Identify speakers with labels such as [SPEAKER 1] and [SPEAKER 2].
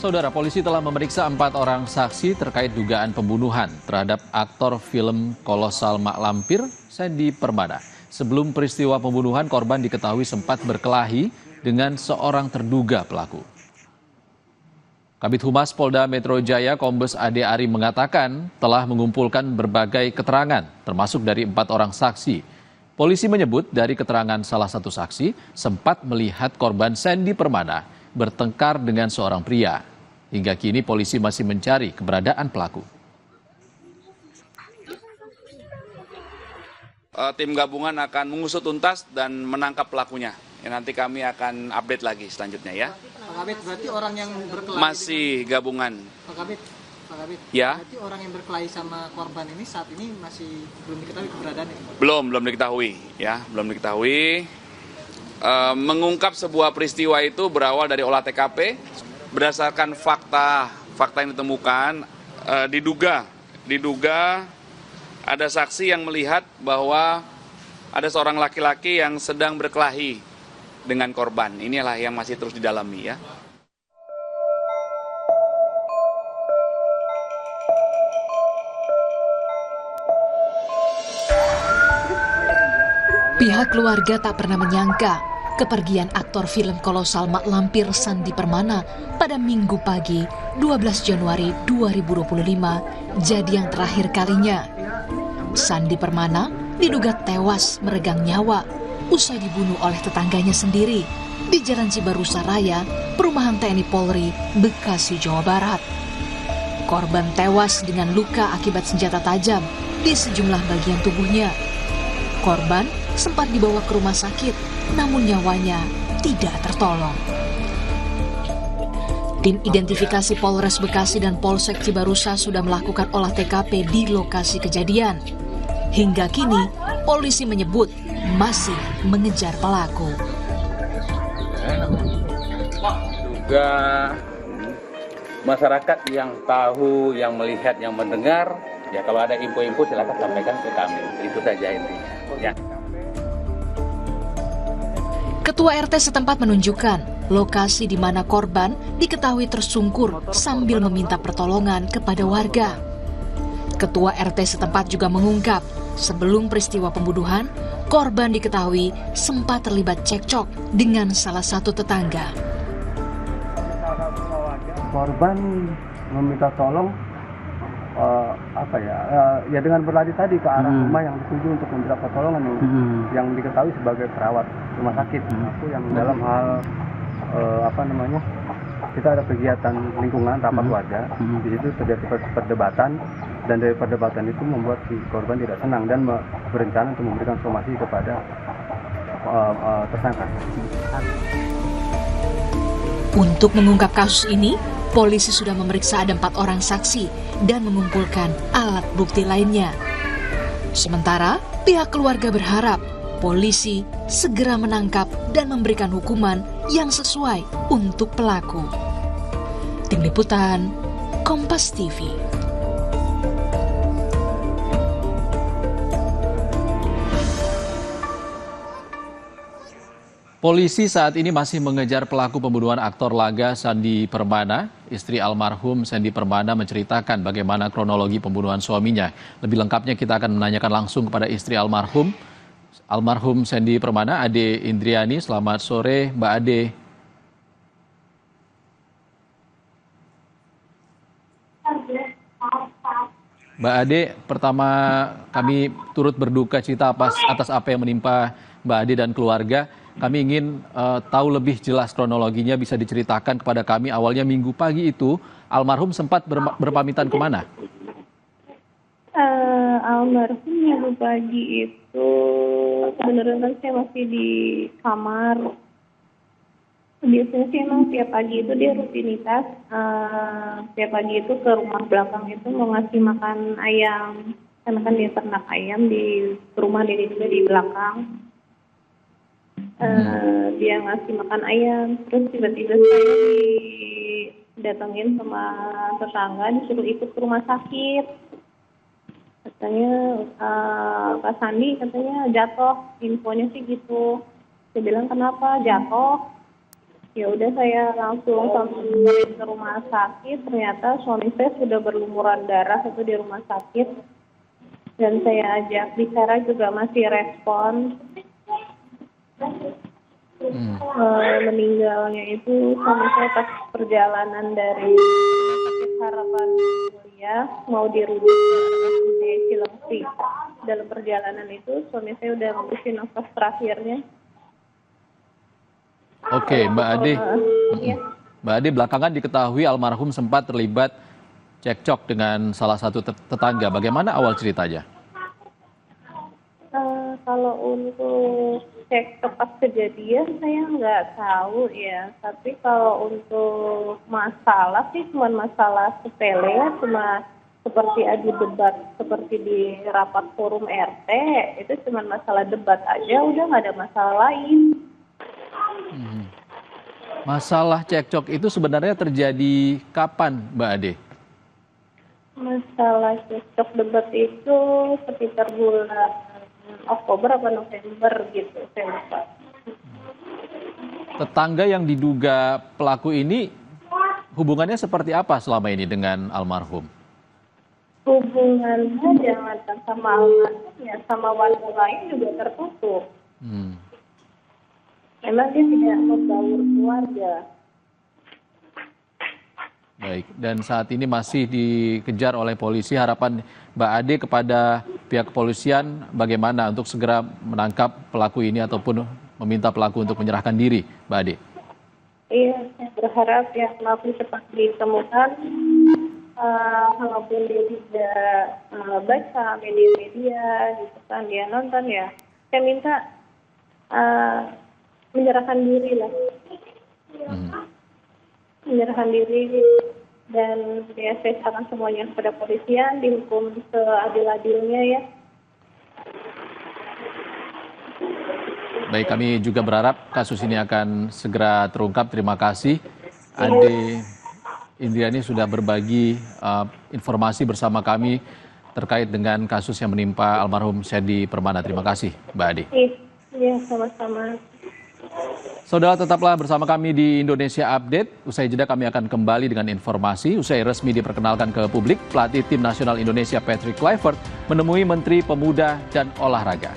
[SPEAKER 1] Saudara, polisi telah memeriksa 4 orang saksi terkait dugaan pembunuhan terhadap aktor film kolosal Mak Lampir, Sandy Permana. Sebelum peristiwa pembunuhan, korban diketahui sempat berkelahi dengan seorang terduga pelaku. Kabid Humas Polda Metro Jaya Kombes Ade Ari mengatakan telah mengumpulkan berbagai keterangan, termasuk dari 4 orang saksi. Polisi menyebut dari keterangan salah satu saksi sempat melihat korban Sandy Permana bertengkar dengan seorang pria. Hingga kini polisi masih mencari keberadaan pelaku.
[SPEAKER 2] Tim gabungan akan mengusut tuntas dan menangkap pelakunya. Nanti kami akan update lagi selanjutnya ya.
[SPEAKER 3] Pak Kabit, berarti orang yang berkelahi
[SPEAKER 2] masih gabungan.
[SPEAKER 3] Pak Kabit,
[SPEAKER 2] ya.
[SPEAKER 3] Berarti orang yang berkelahi sama korban ini saat ini masih belum diketahui keberadaannya?
[SPEAKER 2] Belum diketahui ya, belum diketahui. Mengungkap sebuah peristiwa itu berawal dari olah TKP berdasarkan fakta yang ditemukan, diduga ada saksi yang melihat bahwa ada seorang laki-laki yang sedang berkelahi dengan korban. Inilah yang masih terus didalami ya.
[SPEAKER 4] Pihak keluarga tak pernah menyangka kepergian aktor film kolosal Mak Lampir Sandy Permana pada Minggu pagi 12 Januari 2025 jadi yang terakhir kalinya. Sandy Permana diduga tewas meregang nyawa usai dibunuh oleh tetangganya sendiri di Jalan Cibarusa Raya, Perumahan TNI Polri, Bekasi, Jawa Barat. Korban tewas dengan luka akibat senjata tajam di sejumlah bagian tubuhnya. Korban sempat dibawa ke rumah sakit, namun nyawanya tidak tertolong. Tim identifikasi Polres Bekasi dan Polsek Cibarusa sudah melakukan olah TKP di lokasi kejadian. Hingga kini, polisi menyebut masih mengejar pelaku.
[SPEAKER 5] Juga masyarakat yang tahu, yang melihat, yang mendengar, ya kalau ada info-info silakan sampaikan ke kami. Itu saja intinya. Ya.
[SPEAKER 4] Ketua RT setempat menunjukkan lokasi di mana korban diketahui tersungkur sambil meminta pertolongan kepada warga. Ketua RT setempat juga mengungkap, sebelum peristiwa pembunuhan, korban diketahui sempat terlibat cekcok dengan salah satu tetangga.
[SPEAKER 6] Korban meminta tolong ya dengan berlari tadi ke arah rumah yang dituju untuk memberi pertolongan yang diketahui sebagai perawat rumah sakit. Aku yang dalam hal kita ada kegiatan lingkungan rapat warga, di situ terjadi perdebatan dan dari perdebatan itu membuat si korban tidak senang dan berencana untuk memberikan somasi kepada tersangka.
[SPEAKER 4] Untuk mengungkap kasus ini, polisi sudah memeriksa ada 4 orang saksi dan mengumpulkan alat bukti lainnya. Sementara, pihak keluarga berharap polisi segera menangkap dan memberikan hukuman yang sesuai untuk pelaku. Tim Liputan, Kompas TV.
[SPEAKER 1] Polisi saat ini masih mengejar pelaku pembunuhan aktor laga Sandy Permana. Istri almarhum Sandy Permana menceritakan bagaimana kronologi pembunuhan suaminya. Lebih lengkapnya kita akan menanyakan langsung kepada istri almarhum Sandy Permana, Ade Indriani. Selamat sore, Mbak Ade. Mbak Ade, pertama kami turut berduka cita atas apa yang menimpa Mbak Ade dan keluarga. Kami ingin tahu lebih jelas kronologinya, bisa diceritakan kepada kami. Awalnya Minggu pagi itu, almarhum sempat berpamitan kemana?
[SPEAKER 7] Almarhum Minggu pagi itu sebenarnya kan saya masih di kamar. Biasanya sih emang tiap pagi itu dia rutinitas. Tiap pagi itu ke rumah belakang itu mau ngasih makan ayam. Karena kan dia ternak ayam di rumah dia juga di belakang. Dia ngasih makan ayam, terus tiba-tiba saya didatengin sama tetangga disuruh ikut ke rumah sakit. Katanya Kak Sandy katanya jatuh, infonya sih gitu. Saya bilang kenapa jatuh? Ya udah saya langsung sampai ke rumah sakit. Ternyata suami saya sudah berlumuran darah itu di rumah sakit. Dan saya ajak bicara juga masih respon. Meninggalnya itu suami saya pas perjalanan dari Sakit Harapan Mulia mau dirujuk ke RSUD Cilengsi. Dalam perjalanan itu suami saya udah ngabisin nafas terakhirnya.
[SPEAKER 1] Oke, Mbak Ade.
[SPEAKER 7] Iya.
[SPEAKER 1] Mbak Ade, belakangan diketahui almarhum sempat terlibat cekcok dengan salah satu tetangga. Bagaimana awal ceritanya?
[SPEAKER 7] Kalau untuk cekcok pas kejadian saya nggak tahu ya. Tapi kalau untuk masalah sih cuma masalah sepele ya, cuma seperti adu debat seperti di rapat forum RT, itu cuma masalah debat aja, udah nggak ada masalah lain.
[SPEAKER 1] Masalah cekcok itu sebenarnya terjadi kapan, Mbak Ade?
[SPEAKER 7] Masalah cekcok debat itu sekitar bulan Oktober atau November gitu, saya lupa.
[SPEAKER 1] Tetangga yang diduga pelaku ini hubungannya seperti apa selama ini dengan almarhum?
[SPEAKER 7] Hubungannya jangan sama almarhum ya, sama warga lain juga tertutup. Memang dia tidak membaur keluarga.
[SPEAKER 1] Baik, dan saat ini masih dikejar oleh polisi. Harapan Mbak Ade kepada pihak kepolisian bagaimana untuk segera menangkap pelaku ini ataupun meminta pelaku untuk menyerahkan diri, Mbak Ade?
[SPEAKER 7] Iya, saya berharap ya pelaku cepat ditemukan. Kalaupun dia tidak baca media-media, gitu kan, dia nonton ya. Saya minta menyerahkan diri lah. Menyerahkan diri dan ya saya serahkan semuanya kepada polisian, dihukum seadil-adilnya ya.
[SPEAKER 1] Baik, kami juga berharap kasus ini akan segera terungkap. Terima kasih Ade Indriani sudah berbagi informasi bersama kami terkait dengan kasus yang menimpa almarhum Sandy Permana. Terima kasih, Mbak Ade.
[SPEAKER 7] Iya, sama-sama.
[SPEAKER 1] Saudara, tetaplah bersama kami di Indonesia Update. Usai jeda kami akan kembali dengan informasi. Usai resmi diperkenalkan ke publik, pelatih tim nasional Indonesia Patrick Kluivert menemui Menteri Pemuda dan Olahraga.